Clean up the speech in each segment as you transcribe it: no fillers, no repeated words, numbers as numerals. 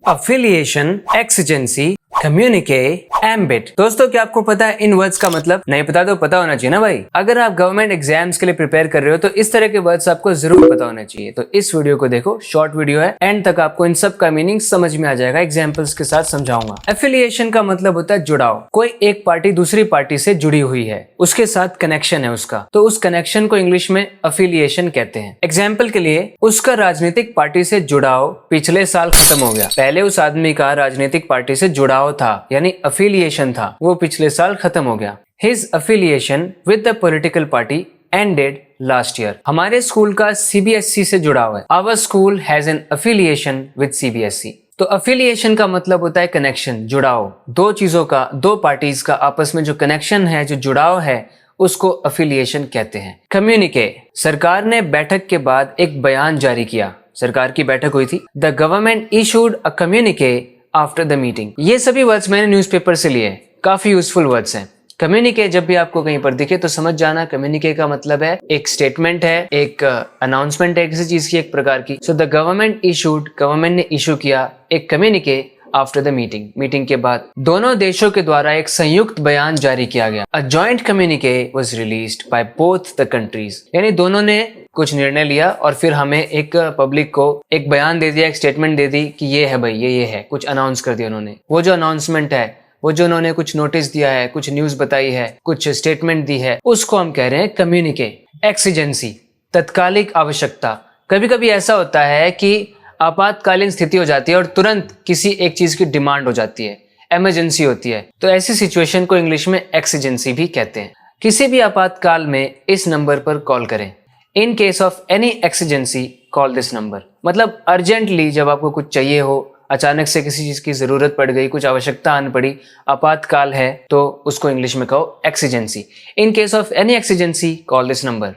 Affiliation, exigency, कम्युनिके, ambit. दोस्तों क्या आपको पता है इन वर्ड्स का मतलब? नहीं पता तो पता होना चाहिए ना भाई। अगर आप गवर्नमेंट एग्जाम्स के लिए प्रिपेयर कर रहे हो तो इस तरह के वर्ड्स आपको जरूर पता होना चाहिए। तो इस वीडियो को देखो, शॉर्ट वीडियो है, एंड तक आपको इन सब का मीनिंग समझ में आ जाएगा। एग्जाम्पल्स के साथ समझाऊंगा। एफिलिएशन का मतलब होता है जुड़ाव। कोई एक पार्टी दूसरी पार्टी से जुड़ी हुई है, उसके साथ कनेक्शन है उसका, तो उस कनेक्शन को इंग्लिश में अफिलिएशन कहते हैं। एग्जाम्पल के लिए, उसका राजनीतिक पार्टी से जुड़ाव पिछले साल खत्म हो गया। पहले उस आदमी का राजनीतिक पार्टी से जुड़ाव था, यानी अफिलिएशन था, वो पिछले साल खत्म हो गया। His affiliation with the political party ended last year. हमारे स्कूल का CBSE से जुड़ाव है। Our school has an affiliation with CBSE. तो अफिलिएशन का मतलब होता है कनेक्शन, जुड़ाव। दो चीजों का, दो पार्टीज का आपस में जो कनेक्शन है, जो जुड़ाव है, उसको अफिलिएशन कहते हैं। कम्युनिके, सरकार ने बैठक के बाद एक बयान जारी किया। सरकार की बैठक हुई थी। The government issued a communique after the meeting. ये सभी वर्ड्स मैंने न्यूज़पेपर से लिए, काफी यूजफुल वर्ड्स हैं। कम्युनिके जब भी आपको कहीं पर दिखे तो समझ जाना कम्युनिके का मतलब है एक स्टेटमेंट है, एक अनाउंसमेंट है किसी चीज की, एक प्रकार की। So the government issued, government ने इशू किया एक कम्युनिके आफ्टर द मीटिंग, मीटिंग के बाद दोनों देशों के द्वारा एक संयुक्त बयान जारी किया गया। A joint communique was released by both the countries, यानी दोनों ने कुछ निर्णय लिया और फिर हमें एक पब्लिक को एक बयान दे दिया, एक स्टेटमेंट दे दी कि ये है भाई, ये है, कुछ अनाउंस कर दिया उन्होंने। वो जो अनाउंसमेंट है, वो जो उन्होंने कुछ नोटिस दिया है, कुछ न्यूज बताई है, कुछ स्टेटमेंट दी है, उसको हम कह रहे हैं कम्युनिके। एक्सीजेंसी, तत्कालिक आवश्यकता। कभी कभी ऐसा होता है कि आपातकालीन स्थिति हो जाती है और तुरंत किसी एक चीज की डिमांड हो जाती है, इमरजेंसी होती है, तो ऐसी सिचुएशन को इंग्लिश में एक्सीजेंसी भी कहते हैं। किसी भी आपातकाल में इस नंबर पर कॉल करें। इन case of any exigency call this number. मतलब अर्जेंटली जब आपको कुछ चाहिए हो, अचानक से किसी चीज की जरूरत पड़ गई, कुछ आवश्यकता आन पड़ी, आपातकाल है, तो उसको इंग्लिश में कहो exigency. In case of any exigency call this number.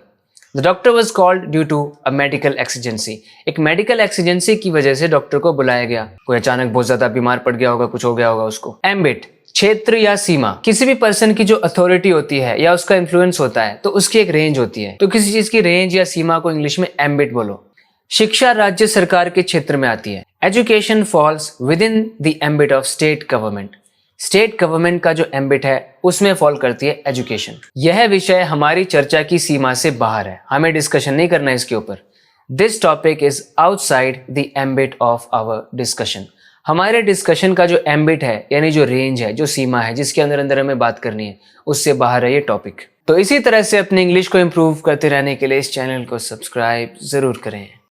The doctor was called due to a medical exigency. एक मेडिकल एक्सीजेंसी की वजह से डॉक्टर को बुलाया गया। कोई अचानक बहुत ज्यादा बीमार पड़ गया होगा, कुछ हो गया होगा उसको। एम्बिट, क्षेत्र या सीमा। किसी भी पर्सन की जो अथॉरिटी होती है या उसका इन्फ्लुएंस होता है, तो उसकी एक रेंज होती है, तो किसी चीज की रेंज या सीमा को इंग्लिश में एम्बिट बोलो। शिक्षा राज्य सरकार के क्षेत्र में आती है। Education falls within the ambit of state government. State government का जो एम्बिट है उसमें फॉल करती है एजुकेशन। यह विषय हमारी चर्चा की सीमा से बाहर है, हमें डिस्कशन नहीं करना है इसके ऊपर। This topic is outside the ambit of our discussion. हमारे डिस्कशन का जो एम्बिट है, यानी जो रेंज है, जो सीमा है, जिसके अंदर अंदर हमें बात करनी है, उससे बाहर है ये टॉपिक। तो इसी तरह से अपने इंग्लिश को इम्प्रूव करते रहने के लिए इस चैनल को सब्सक्राइब जरूर करें।